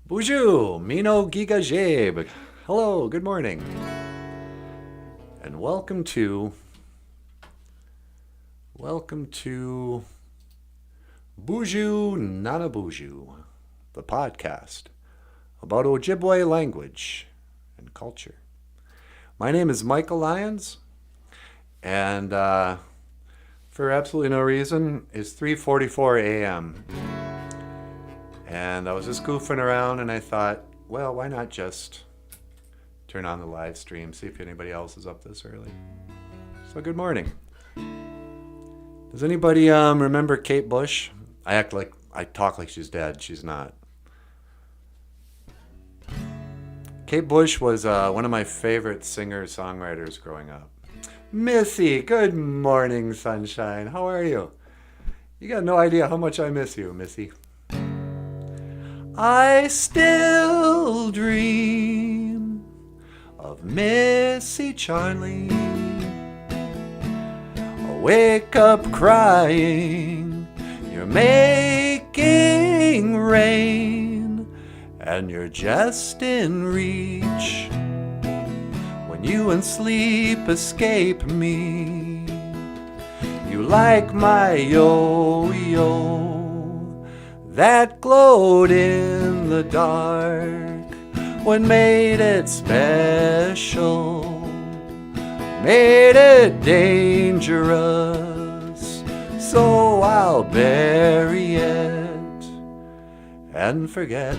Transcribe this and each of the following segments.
Bonjour, Mino Giga Jebe. Hello, good morning. And welcome to Boozhoo NANABOOZHOO, the podcast about Ojibwe language and culture. My name is Michael Lyons, and for absolutely no reason, it's 3:44 a.m. And I was just goofing around, and I thought, well, why not just turn on the live stream, see if anybody else is up this early. So good morning. Does anybody remember Kate Bush? I talk like she's dead. She's not. Kate Bush was one of my favorite singer-songwriters growing up. Missy, good morning, sunshine. How are you? You got no idea how much I miss you, Missy. I still dream of Missy Charlie. I wake up crying, you're making rain, and you're just in reach when you in sleep escape me. You like my yo-yo that glowed in the dark, what made it special, made it dangerous, so I'll bury it and forget.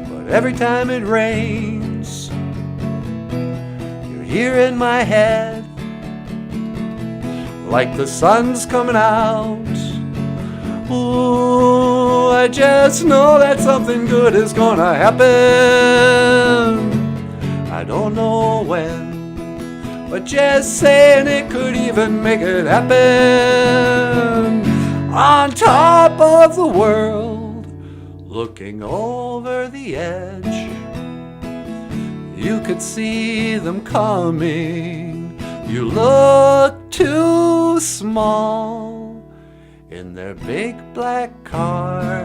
But every time it rains, you're here in my head, like the sun's coming out. Ooh, I just know that something good is gonna happen. I don't know when, but just saying it could even make it happen. On top of the world, looking over the edge, you could see them coming. You look too small in their big black car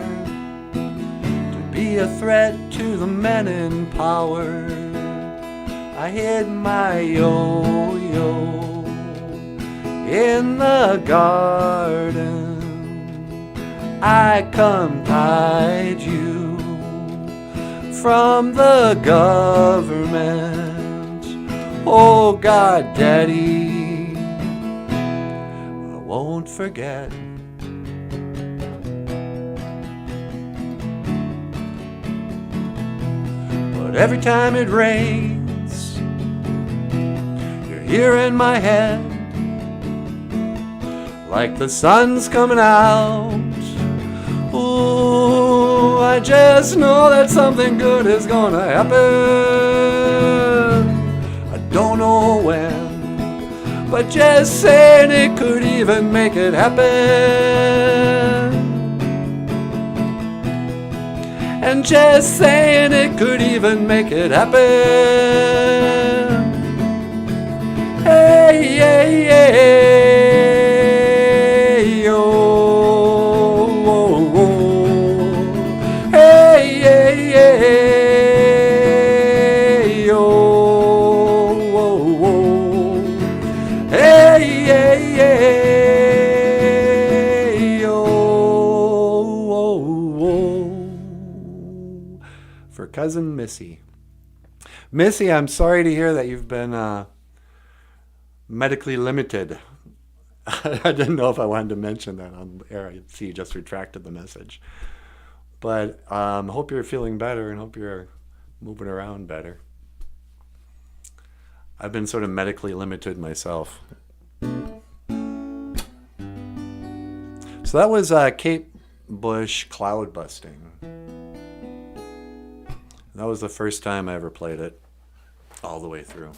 to be a threat to the men in power. I hid my yo-yo in the garden. I come hide you from the government. Oh God, Daddy, I won't forget. But every time it rains, you're here in my head, like the sun's coming out. Ooh, I just know that something good is gonna happen. Don't know when, but just saying it could even make it happen. And just saying it could even make it happen. Hey, hey, hey, yo, oh, oh. Hey, hey, hey. For cousin Missy. Missy, I'm sorry to hear that you've been medically limited. I didn't know if I wanted to mention that on air. I see you just retracted the message. But hope you're feeling better and hope you're moving around better. I've been sort of medically limited myself. So that was Kate Bush Cloud Busting. That was the first time I ever played it all the way through.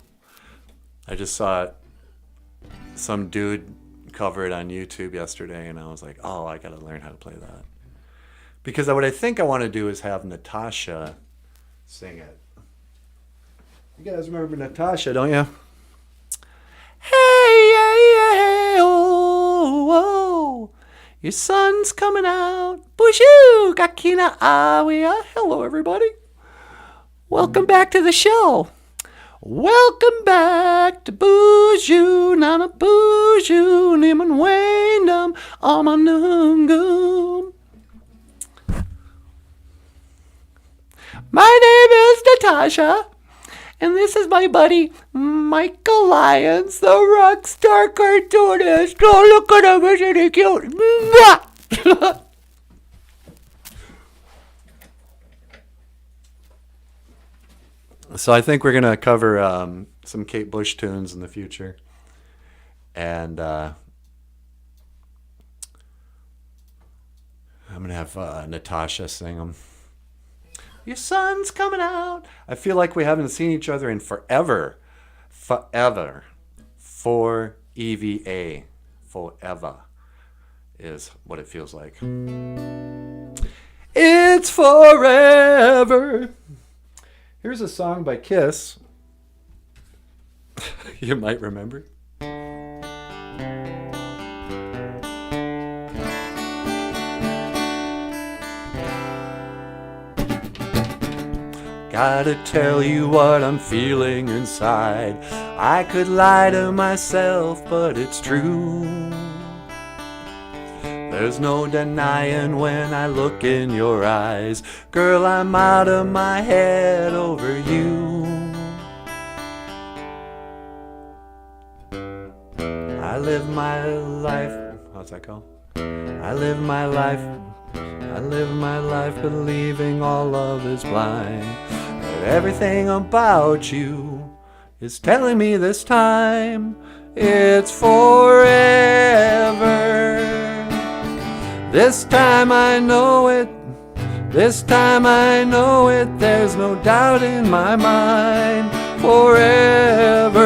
I just saw it, some dude cover it on YouTube yesterday, and I was like, oh, I gotta learn how to play that. Because what I think I want to do is have Natasha sing it. You guys remember Natasha, don't you? Hey, hey, hey, oh, oh. Your sun's coming out. Boozhoo, kakina awia. Hello, everybody. Welcome back to the show. Welcome back to Boozhoo, NANABOOZHOO, Niman Wainum, Amanungum. My name is Natasha, and this is my buddy Michael Lyons, the Rockstar Cartoonist. Oh, look at him, isn't he cute? So I think we're going to cover some Kate Bush tunes in the future. And I'm going to have Natasha sing them. Your sun's coming out. I feel like we haven't seen each other in forever. Forever. For EVA. Forever is what it feels like. It's forever. Here's a song by Kiss. You might remember. Gotta tell you what I'm feeling inside. I could lie to myself, but it's true. There's no denying when I look in your eyes. Girl, I'm out of my head over you. I live my life. How's that go? I live my life believing all love is blind. But everything about you is telling me this time it's forever. This time I know it, this time I know it, there's no doubt in my mind. Forever,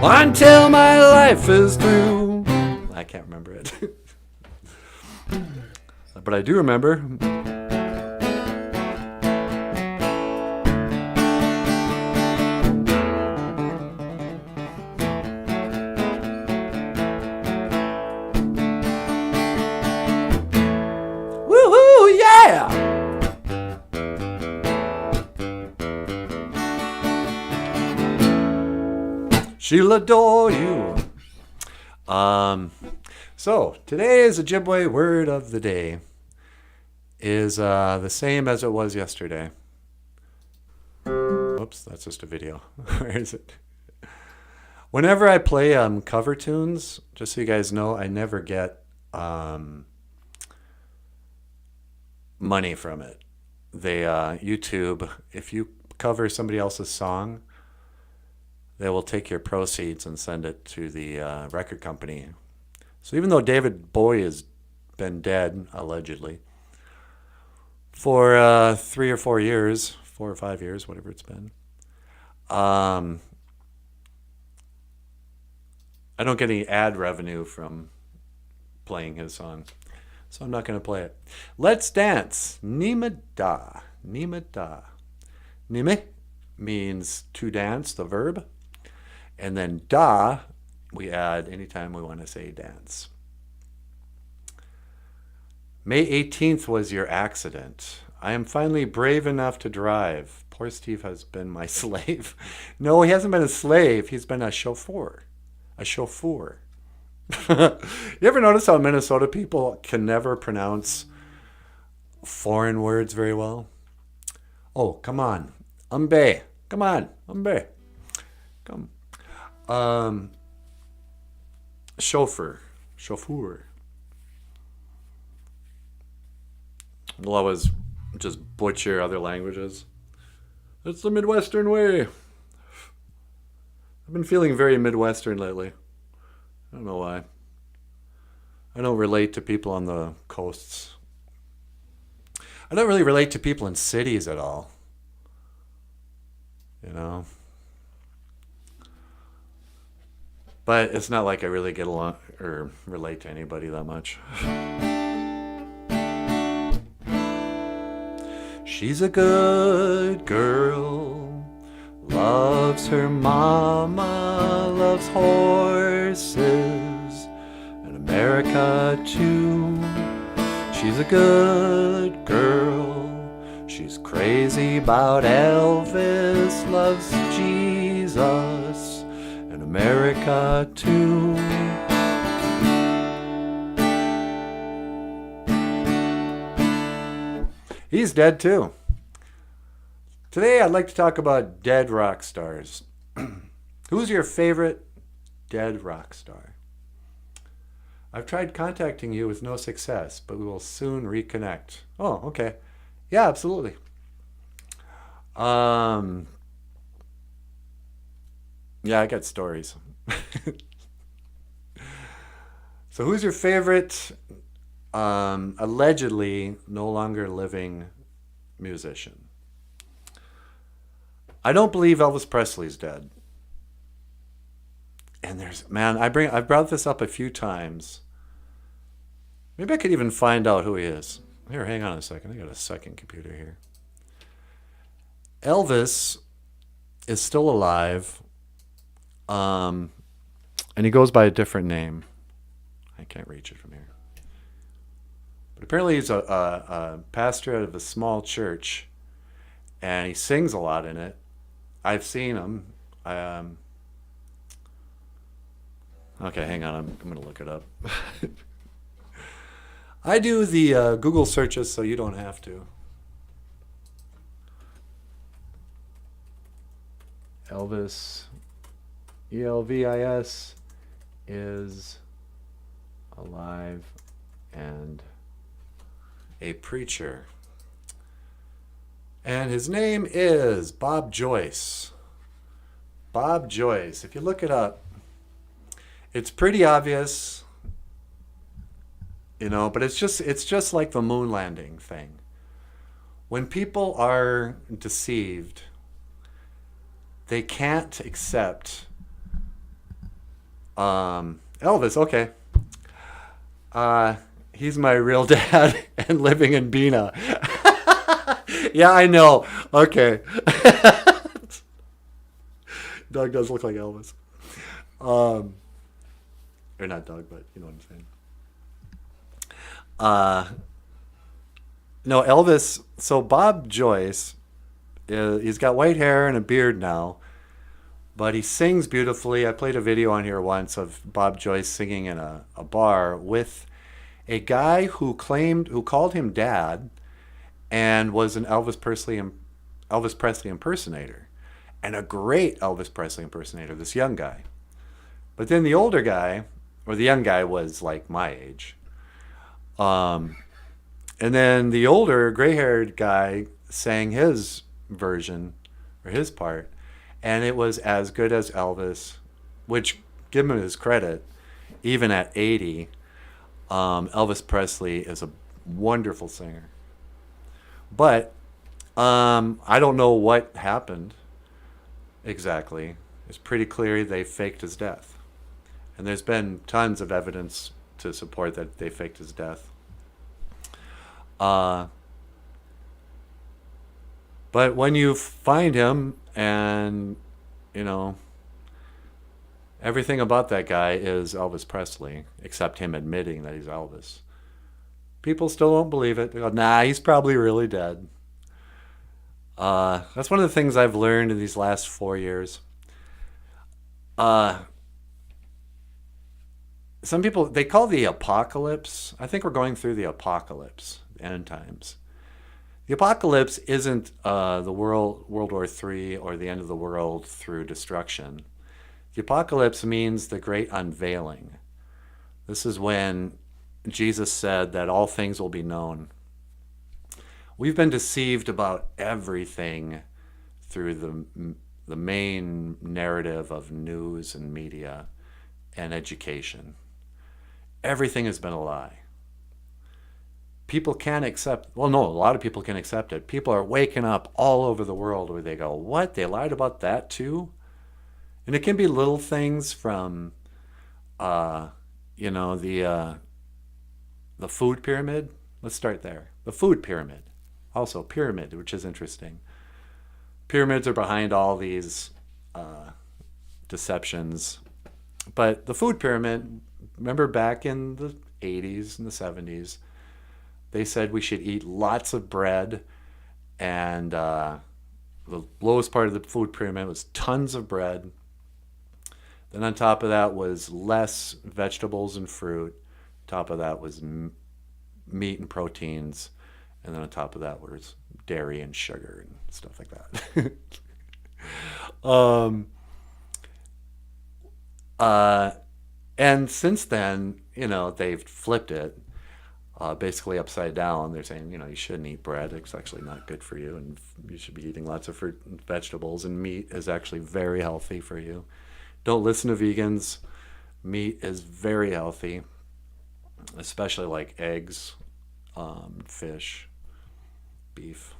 until my life is through. I can't remember it. But I do remember. She'll adore you. So today's Ojibwe word of the day is the same as it was yesterday. Oops, that's just a video. Where is it? Whenever I play cover tunes, just so you guys know, I never get money from it. They YouTube, if you cover somebody else's song, they will take your proceeds and send it to the record company. So even though David Bowie has been dead, allegedly, for 3 or 4 years, 4 or 5 years, whatever it's been, I don't get any ad revenue from playing his song. So I'm not going to play it. Let's dance. Nima da. Nima da. Nime means to dance, the verb. And then da, we add anytime we want to say dance. May 18th was your accident. I am finally brave enough to drive. Poor Steve has been my slave. No, he hasn't been a slave. He's been a chauffeur. A chauffeur. You ever notice how Minnesota people can never pronounce foreign words very well? Oh, come on. Umbe. Come on. Umbe. Come. Chauffeur. Chauffeur. We'll always just butcher other languages. It's the Midwestern way. I've been feeling very Midwestern lately. I don't know why. I don't relate to people on the coasts. I don't really relate to people in cities at all. You know? But it's not like I really get along or relate to anybody that much. She's a good girl, loves her mama, loves horses, and a America too. She's a good girl. She's crazy about Elvis, loves Jesus, and America too. He's dead too. Today I'd like to talk about dead rock stars. Who's your favorite dead rock star? I've tried contacting you with no success, but we will soon reconnect. Oh, okay. Yeah, absolutely. Yeah, I got stories. So who's your favorite allegedly no longer living musician? I don't believe Elvis Presley's dead. And I've brought this up a few times. Maybe I could even find out who he is. Here, hang on a second. I got a second computer here. Elvis is still alive. And he goes by a different name. I can't reach it from here. But apparently he's a pastor of a small church. And he sings a lot in it. I've seen him. Okay, hang on. I'm going to look it up. I do the Google searches so you don't have to. Elvis, Elvis, is alive and a preacher. And his name is Bob Joyce. Bob Joyce. If you look it up, it's pretty obvious, but it's just like the moon landing thing. When people are deceived, they can't accept Elvis. Okay. He's my real dad and living in Bina. Yeah, I know. Okay. Doug does look like Elvis. Or not Doug, but you know what I'm saying. No, Elvis. So Bob Joyce, he's got white hair and a beard now, but he sings beautifully. I played a video on here once of Bob Joyce singing in a bar with a guy who called him dad, and was an Elvis Presley impersonator, and a great Elvis Presley impersonator. This young guy, but then the older guy, or the young guy, was like my age. And then the older gray-haired guy sang his version, or his part, and it was as good as Elvis, which, give him his credit, even at 80, Elvis Presley is a wonderful singer. But I don't know what happened exactly. It's pretty clear they faked his death. And there's been tons of evidence to support that they faked his death. But when you find him, and, everything about that guy is Elvis Presley, except him admitting that he's Elvis. People still don't believe it. They go, nah, he's probably really dead. That's one of the things I've learned in these last 4 years. Some people, they call the apocalypse. I think we're going through the apocalypse, the end times. The apocalypse isn't the World War III or the end of the world through destruction. The apocalypse means the great unveiling. This is when Jesus said that all things will be known. We've been deceived about everything through the main narrative of news and media and education. Everything has been a lie. People can't accept, well, no, a lot of people can accept it. People are waking up all over the world where they go, what? They lied about that too? And it can be little things from, the food pyramid. Let's start there. The food pyramid. Also, pyramid, which is interesting. Pyramids are behind all these deceptions. But the food pyramid, remember back in the 80s and the 70s, they said we should eat lots of bread, and the lowest part of the food pyramid was tons of bread. Then on top of that was less vegetables and fruit. Top of that was meat and proteins. And then on top of that was dairy and sugar and stuff like that. um, and since then, they've flipped it basically upside down. They're saying, you shouldn't eat bread. It's actually not good for you. And you should be eating lots of fruit and vegetables. And meat is actually very healthy for you. Don't listen to vegans. Meat is very healthy, especially like eggs, fish, beef.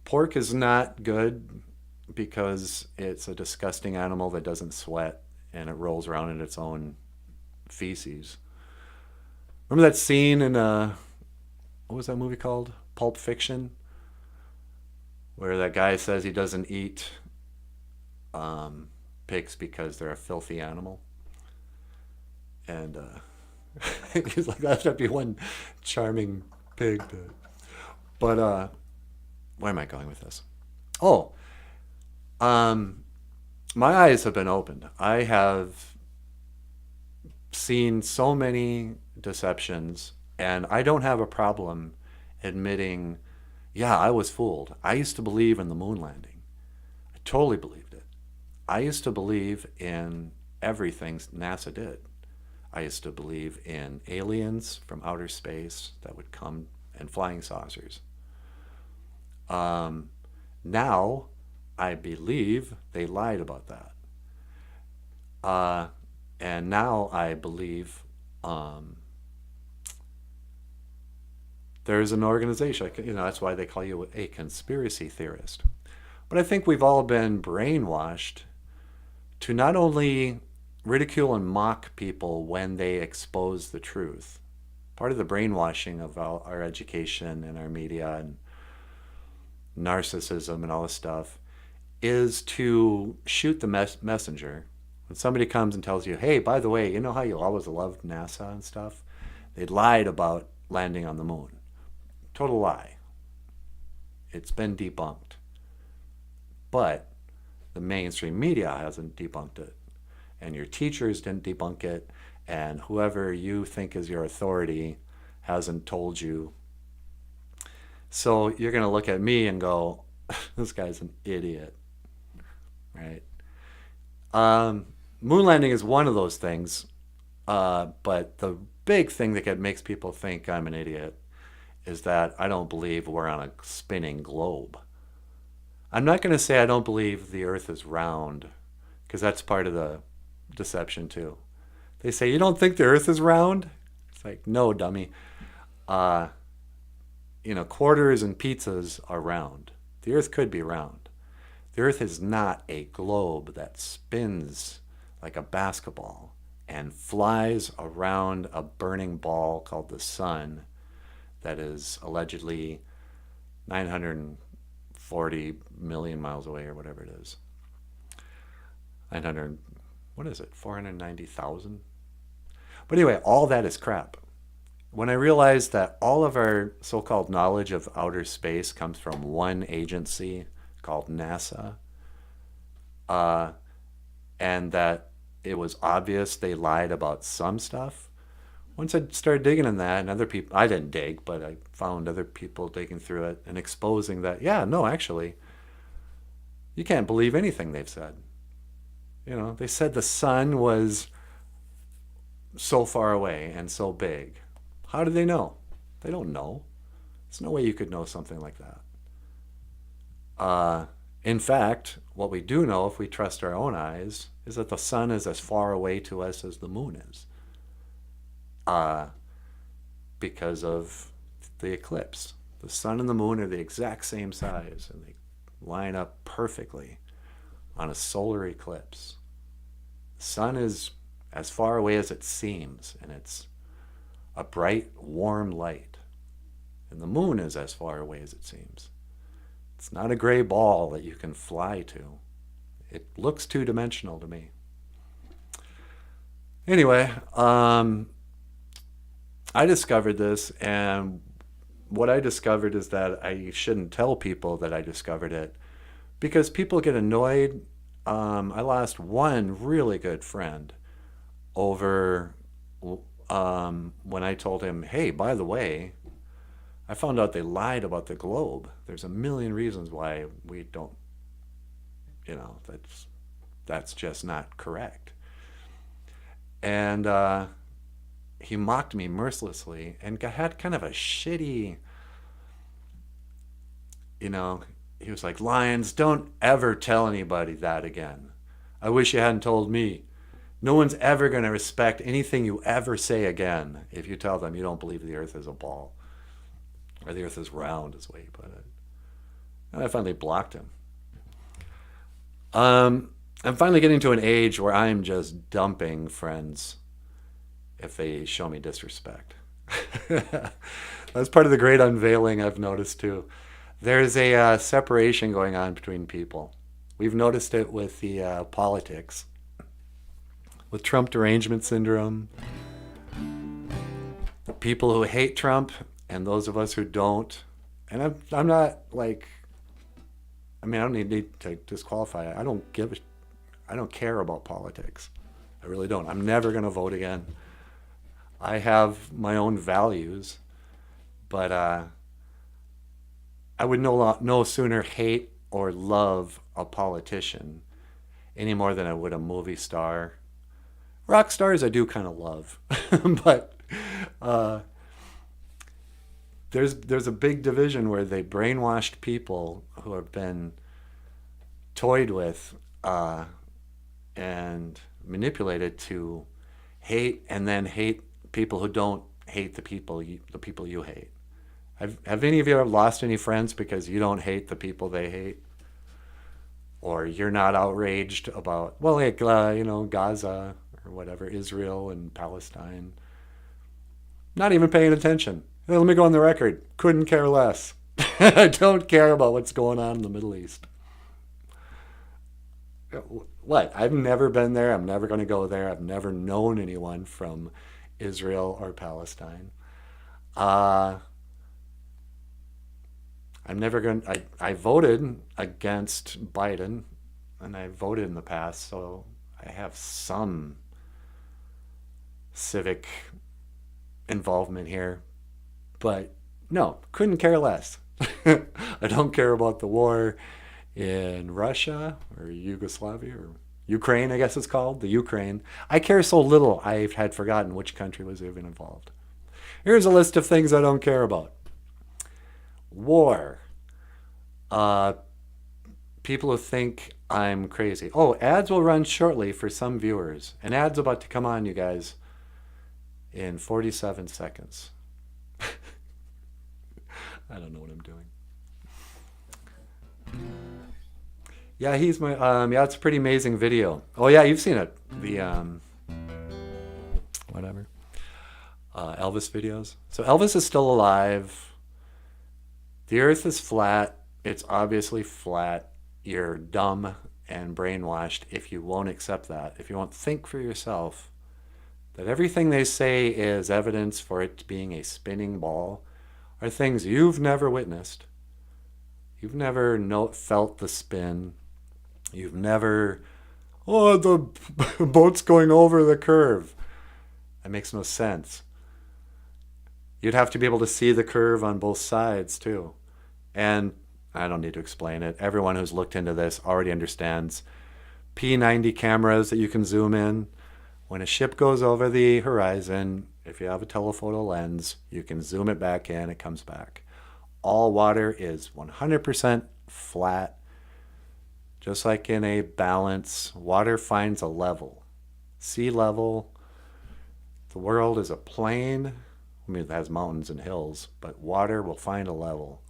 Pork is not good because it's a disgusting animal that doesn't sweat and it rolls around in its own feces. Remember that scene in what was that movie called? Pulp Fiction, where that guy says he doesn't eat pigs because they're a filthy animal, and he's like, that'd be one charming pig. But where am I going with this? Oh, my eyes have been opened. I have seen so many deceptions, and I don't have a problem admitting, yeah, I was fooled. I used to believe in the moon landing. I totally believed it. I used to believe in everything NASA did. I used to believe in aliens from outer space that would come, and flying saucers. Now, I believe they lied about that. And now I believe there's an organization. That's why they call you a conspiracy theorist. But I think we've all been brainwashed to not only ridicule and mock people when they expose the truth. Part of the brainwashing of our education and our media and narcissism and all this stuff is to shoot the messenger. When somebody comes and tells you, hey, by the way, you know how you always loved NASA and stuff? They lied about landing on the moon. Total lie. It's been debunked. But the mainstream media hasn't debunked it. And your teachers didn't debunk it. And whoever you think is your authority hasn't told you. So you're going to look at me and go, this guy's an idiot. Right? Moon landing is one of those things. But the big thing that makes people think I'm an idiot is that I don't believe we're on a spinning globe. I'm not going to say I don't believe the Earth is round, because that's part of the deception too. They say, you don't think the Earth is round? It's like, no, dummy. Quarters and pizzas are round. The Earth could be round. The Earth is not a globe that spins like a basketball and flies around a burning ball called the sun that is allegedly 940 million miles away or whatever it is. 490,000? But anyway, all that is crap. When I realized that all of our so-called knowledge of outer space comes from one agency called NASA, and that it was obvious they lied about some stuff, once I started digging in that, and other people, I didn't dig, but I found other people digging through it and exposing that, yeah, no, actually, you can't believe anything they've said. They said the sun was so far away and so big. How did they know? They don't know. There's no way you could know something like that. In fact, what we do know, if we trust our own eyes, is that the sun is as far away to us as the moon is. Because of the eclipse. The sun and the moon are the exact same size, and they line up perfectly on a solar eclipse. The sun is as far away as it seems, and it's a bright, warm light. And the moon is as far away as it seems. It's not a gray ball that you can fly to. It looks two-dimensional to me. Anyway, I discovered this, and what I discovered is that I shouldn't tell people that I discovered it because people get annoyed. I lost one really good friend over when I told him, hey, by the way, I found out they lied about the globe. There's a million reasons why we don't, that's just not correct. And he mocked me mercilessly and had kind of a shitty, you know, he was like, Lyons, don't ever tell anybody that again. I wish you hadn't told me. No one's ever going to respect anything you ever say again if you tell them you don't believe the earth is a ball or the earth is round, is the way he put it. And I finally blocked him. I'm finally getting to an age where I'm just dumping friends if they show me disrespect. That's part of the great unveiling I've noticed too. There's a separation going on between people. We've noticed it with the politics, with Trump derangement syndrome, the people who hate Trump and those of us who don't. And I'm not like, I mean, I don't need to disqualify it. I don't care about politics. I really don't. I'm never going to vote again. I have my own values, but I would no sooner hate or love a politician any more than I would a movie star. Rock stars I do kind of love, but there's a big division where they brainwashed people who have been toyed with and manipulated to hate and then hate people who don't hate the people you hate. Have any of you ever lost any friends because you don't hate the people they hate? Or you're not outraged about, well, like, Gaza or whatever, Israel and Palestine. Not even paying attention. Hey, let me go on the record. Couldn't care less. I don't care about what's going on in the Middle East. What? I've never been there. I'm never going to go there. I've never known anyone from Israel or Palestine. I'm never going to, I voted against Biden and I voted in the past, so I have some civic involvement here. But no, couldn't care less. I don't care about the war in Russia or Yugoslavia or Ukraine, I guess it's called, the Ukraine. I care so little, I had forgotten which country was even involved. Here's a list of things I don't care about. War. People who think I'm crazy. Oh, ads will run shortly for some viewers. An ad's about to come on, you guys, in 47 seconds. I don't know what I'm doing. Yeah, he's my, yeah, it's a pretty amazing video. Oh yeah, you've seen it. The, whatever. Elvis videos. So Elvis is still alive. The earth is flat. It's obviously flat. You're dumb and brainwashed if you won't accept that. If you won't think for yourself that everything they say is evidence for it being a spinning ball are things you've never witnessed. You've never felt the spin. You've never, oh, the boat's going over the curve. That makes no sense. You'd have to be able to see the curve on both sides too. And I don't need to explain it. Everyone who's looked into this already understands P90 cameras that you can zoom in. When a ship goes over the horizon, if you have a telephoto lens, you can zoom it back in, it comes back. All water is 100% flat. Just like in a balance, water finds a level. Sea level. The world is a plain. I mean, it has mountains and hills, but water will find a level.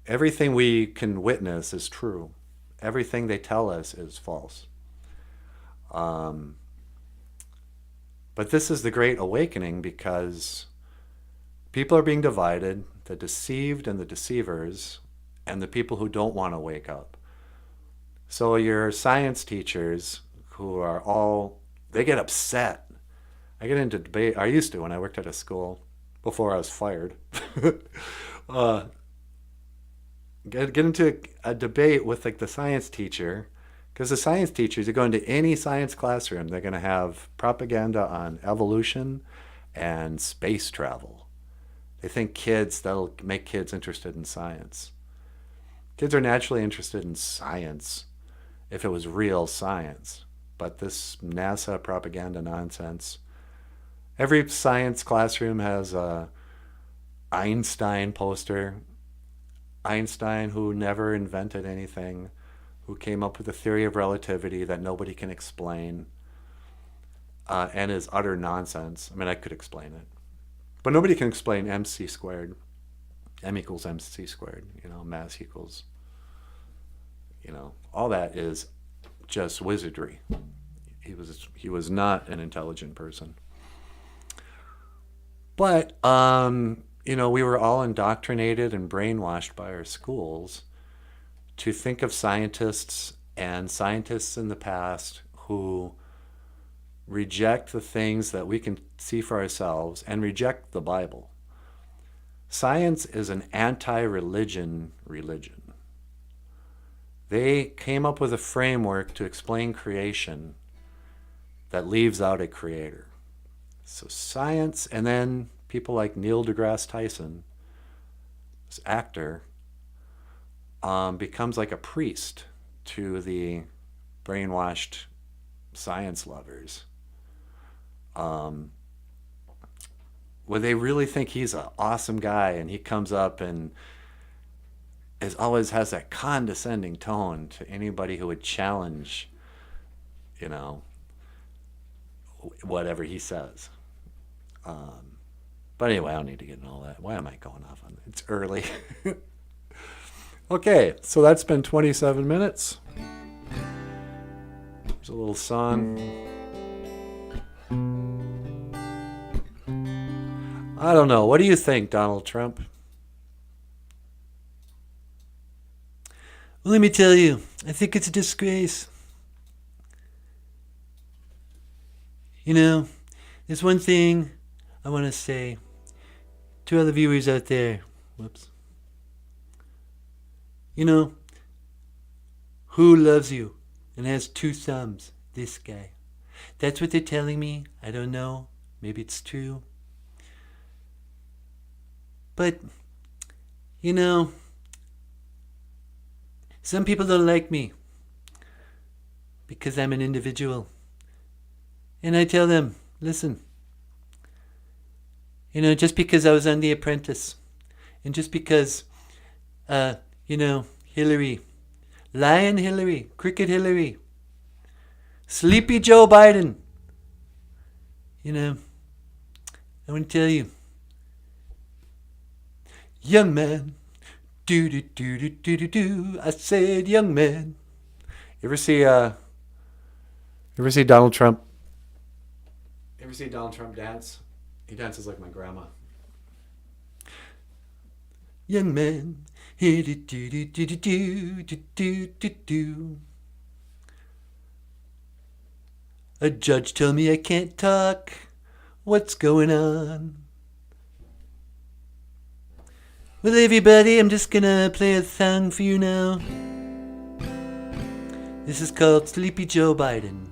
Everything we can witness is true. Everything they tell us is false. But this is the great awakening because people are being divided, the deceived and the deceivers, and the people who don't want to wake up. So your science teachers, who are all they get upset. I get into debate. I used to when I worked at a school before I was fired. uh, get into a debate with like the science teacher, because the science teachers, you go into any science classroom, they're going to have propaganda on evolution and space travel. They think that'll make kids interested in science. Kids are naturally interested in science if it was real science. But this NASA propaganda nonsense. Every science classroom has a Einstein poster. Einstein, who never invented anything, who came up with a theory of relativity that nobody can explain, and is utter nonsense. I mean, I could explain it. But nobody can explain mc squared. M equals mc squared. Mass equals, all that is just wizardry. He was not an intelligent person. But, we were all indoctrinated and brainwashed by our schools to think of scientists and scientists in the past who reject the things that we can see for ourselves and reject the Bible. Science is an anti-religion religion. They came up with a framework to explain creation that leaves out a creator. So science, and then people like Neil deGrasse Tyson, this actor, becomes like a priest to the brainwashed science lovers. Where they really think he's an awesome guy, and he comes up and always has that condescending tone to anybody who would challenge, whatever he says. But anyway, I don't need to get into all that. Why am I going off on that? It's early. Okay, so that's been 27 minutes. There's a little song. I don't know. What do you think, Donald Trump? Well, let me tell you, I think it's a disgrace. There's one thing I want to say to all the viewers out there. Whoops. Who loves you and has 2 thumbs? This guy. That's what they're telling me. I don't know. Maybe it's true. But, some people don't like me because I'm an individual. And I tell them, listen, just because I was on The Apprentice, and just because, Hillary, Lion Hillary, Cricket Hillary, Sleepy Joe Biden, I want to tell you, young man, do, I said young man. You ever see Donald Trump? You ever see Donald Trump dance? He dances like my grandma. Young man, a judge told me I can't talk. What's going on? Well, everybody, I'm just gonna play a song for you now. This is called Sleepy Joe Biden.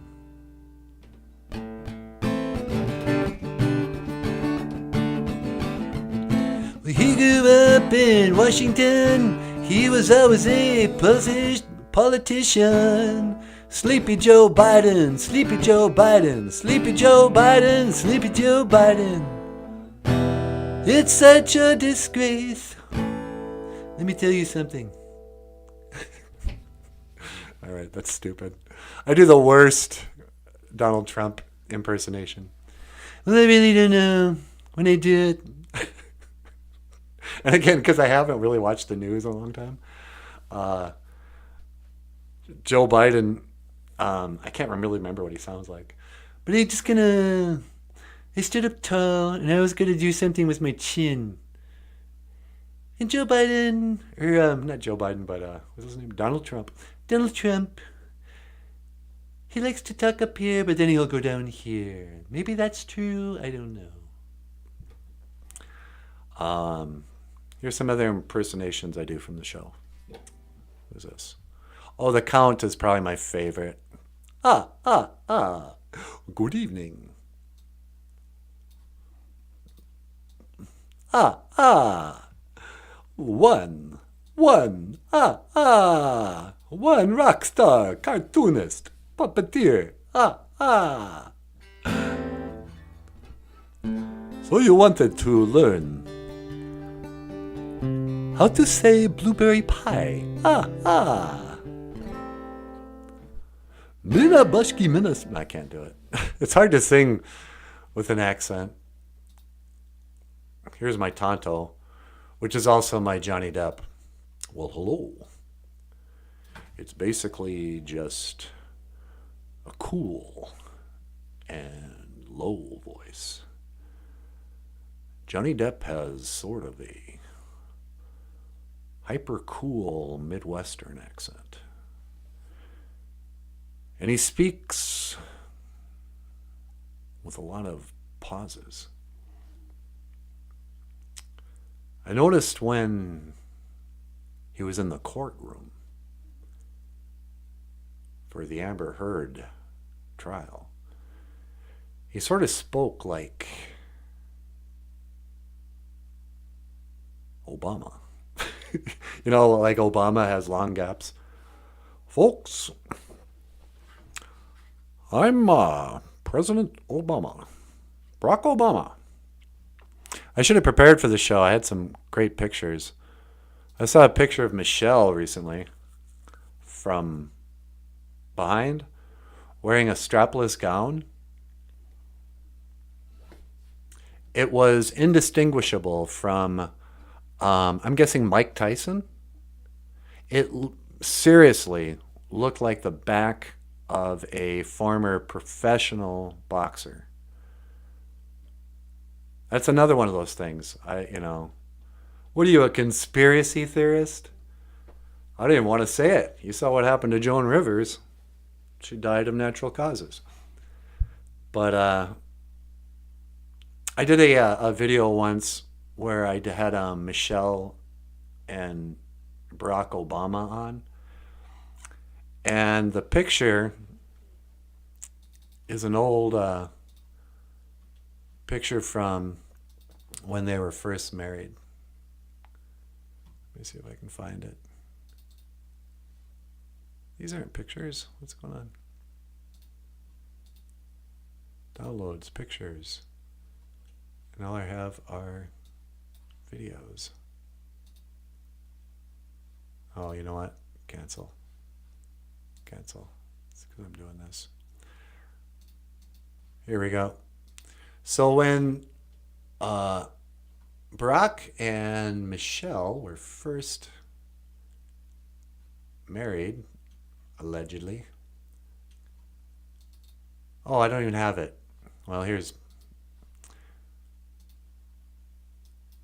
Well, he grew up in Washington. He was always a politician. Sleepy Joe Biden, Sleepy Joe Biden, Sleepy Joe Biden, Sleepy Joe Biden. It's such a disgrace. Let me tell you something. All right, that's stupid. I do the worst Donald Trump impersonation. Well, I really don't know when I do it. And again, because I haven't really watched the news in a long time. Joe Biden, I can't really remember what he sounds like. But I stood up tall, and I was going to do something with my chin. And Joe Biden, or not Joe Biden, but what's his name? Donald Trump. Donald Trump, he likes to talk up here, but then he'll go down here. Maybe that's true. I don't know. Here's some other impersonations I do from the show. Who's this? Oh, the Count is probably my favorite. Good evening. One, Rockstar, Cartoonist, Puppeteer, So you wanted to learn how to say blueberry pie, Mina Bushki Minas. I can't do it. It's hard to sing with an accent. Here's my Tonto, which is also my Johnny Depp. Well, hello. It's basically just a cool and low voice. Johnny Depp has sort of a hyper cool Midwestern accent. And he speaks with a lot of pauses. I noticed when he was in the courtroom for the Amber Heard trial, he sort of spoke like Obama. You know, like Obama has long gaps. Folks, I'm President Obama. Barack Obama. I should have prepared for the show. I had some great pictures. I saw a picture of Michelle recently from behind, wearing a strapless gown. It was indistinguishable from, I'm guessing, Mike Tyson. It seriously looked like the back of a former professional boxer. That's another one of those things. What are you, a conspiracy theorist? I didn't want to say it. You saw what happened to Joan Rivers. She died of natural causes. But I did a video once where I had Michelle and Barack Obama on. And the picture is an old picture from when they were first married. Let me see if I can find it. These aren't pictures. What's going on? Downloads, pictures. And all I have are videos. Oh, you know what? Cancel. It's because I'm doing this. Here we go. So when Barack and Michelle were first married, allegedly. Oh, I don't even have it. Well, here's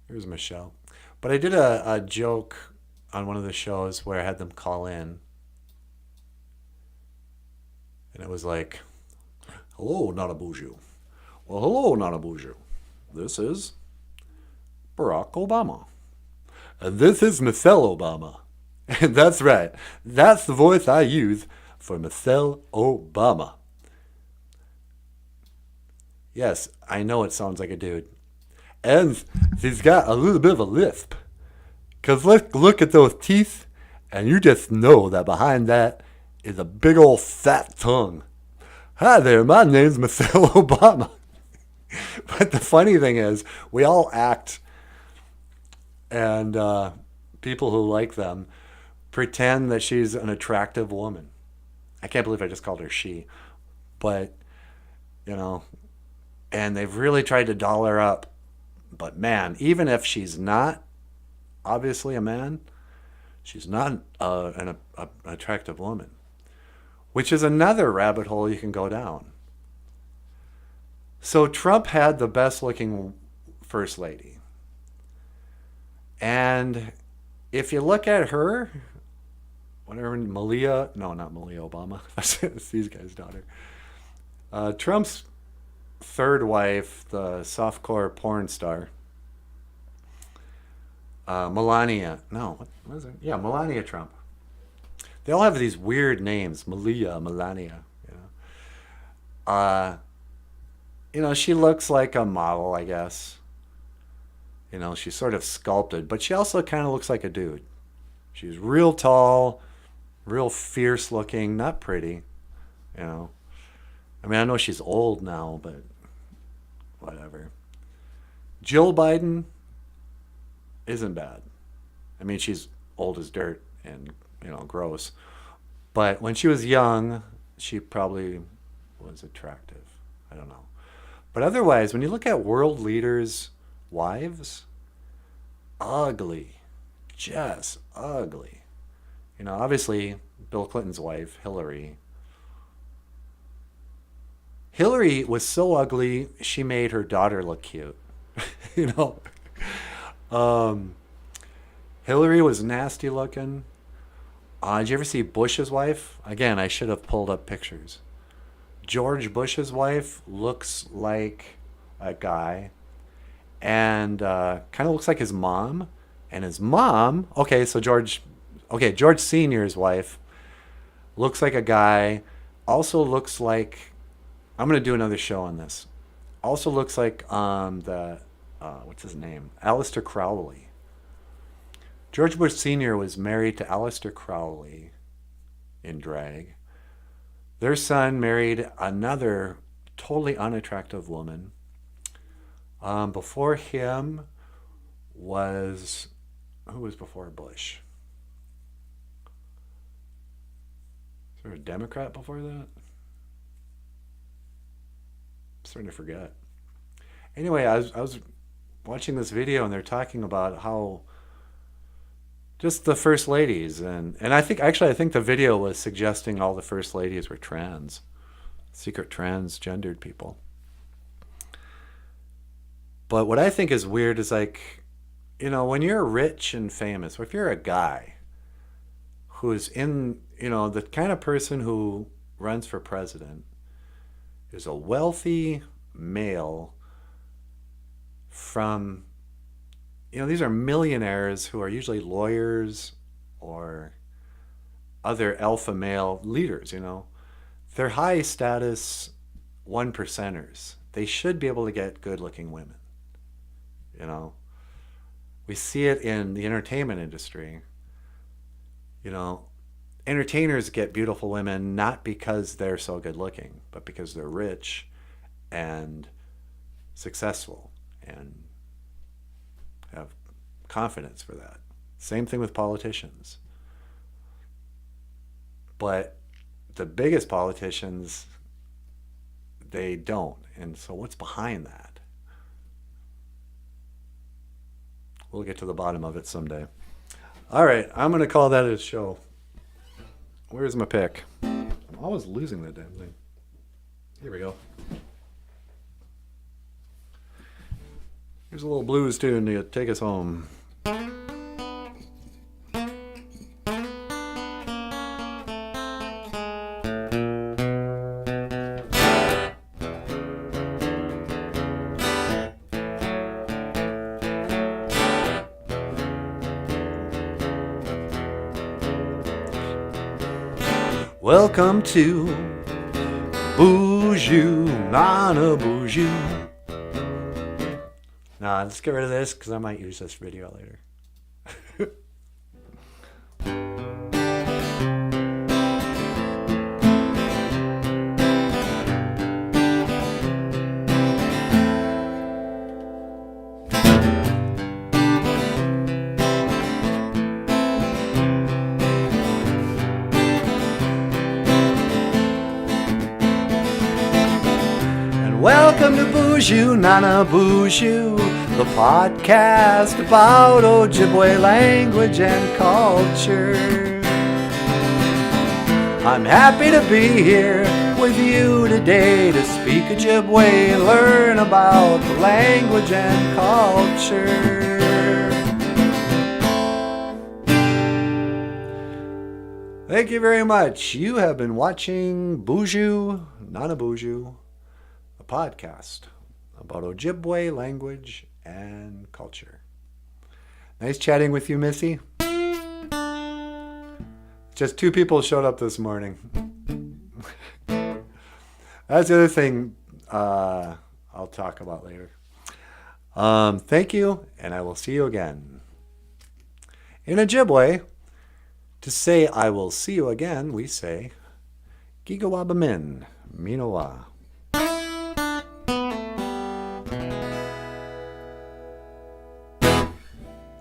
Michelle. But I did a joke on one of the shows where I had them call in. And it was like, hello, NANABOOZHOO. Well, hello, NANABOOZHOO. This is Barack Obama. And this is Michelle Obama. And that's right. That's the voice I use for Michelle Obama. Yes, I know it sounds like a dude. And she's got a little bit of a lisp. Because let's look at those teeth, and you just know that behind that is a big old fat tongue. Hi there, my name's Michelle Obama. But the funny thing is, we all act, and people who like them pretend that she's an attractive woman. I can't believe I just called her she. But, and they've really tried to doll her up. But man, even if she's not obviously a man, she's not an attractive woman. Which is another rabbit hole you can go down. So Trump had the best looking first lady. And if you look at her, whatever, Malia. No, not Malia Obama. That's these guys' daughter. Trump's third wife, the softcore porn star, Melania. No, what is it? Yeah, Melania Trump. They all have these weird names. Malia, Melania. She looks like a model, I guess. She's sort of sculpted, but she also kind of looks like a dude. She's real tall, real fierce looking, not pretty. I know she's old now, but whatever. Jill Biden isn't bad. She's old as dirt and, gross. But when she was young, she probably was attractive. I don't know. But otherwise, when you look at world leaders' wives, ugly. Just ugly. Obviously, Bill Clinton's wife, Hillary. Hillary was so ugly, she made her daughter look cute. Hillary was nasty looking. Did you ever see Bush's wife? Again, I should have pulled up pictures. George Bush's wife looks like a guy and kind of looks like his mom. And his mom, George Sr.'s wife looks like a guy, also looks like, I'm going to do another show on this, also looks like what's his name? Aleister Crowley. George Bush Sr. was married to Aleister Crowley in drag. Their son married another totally unattractive woman. Before him was... Who was before Bush? Is there a Democrat before that? I'm starting to forget. Anyway, I was watching this video and they're talking about how just the first ladies and I think the video was suggesting all the first ladies were trans, secret transgendered people. But what I think is weird is when you're rich and famous, or if you're a guy who's in, the kind of person who runs for president is a wealthy male from, these are millionaires who are usually lawyers or other alpha male leaders, They're high status one percenters. They should be able to get good looking women, We see it in the entertainment industry. Entertainers get beautiful women not because they're so good looking, but because they're rich and successful and have confidence for that. Same thing with politicians. But the biggest politicians, they don't. And so what's behind that? We'll get to the bottom of it someday. All right, I'm going to call that a show. Where's my pick? I'm always losing that damn thing. Here we go. Here's a little blues tune to take us home. Welcome to NANABOOZHOO, NANABOOZHOO. Nah, let's get rid of this because I might use this video later. Welcome to NANABOOZHOO, NANABOOZHOO, the podcast about Ojibwe language and culture. I'm happy to be here with you today to speak Ojibwe and learn about the language and culture. Thank you very much. You have been watching Boozhoo, NANABOOZHOO, a podcast about Ojibwe language and culture. Nice chatting with you, Missy. Just 2 people showed up this morning. That's the other thing I'll talk about later. Thank you, and I will see you again. In Ojibwe, to say I will see you again, we say Gigawabamin, Minowa.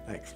Thanks.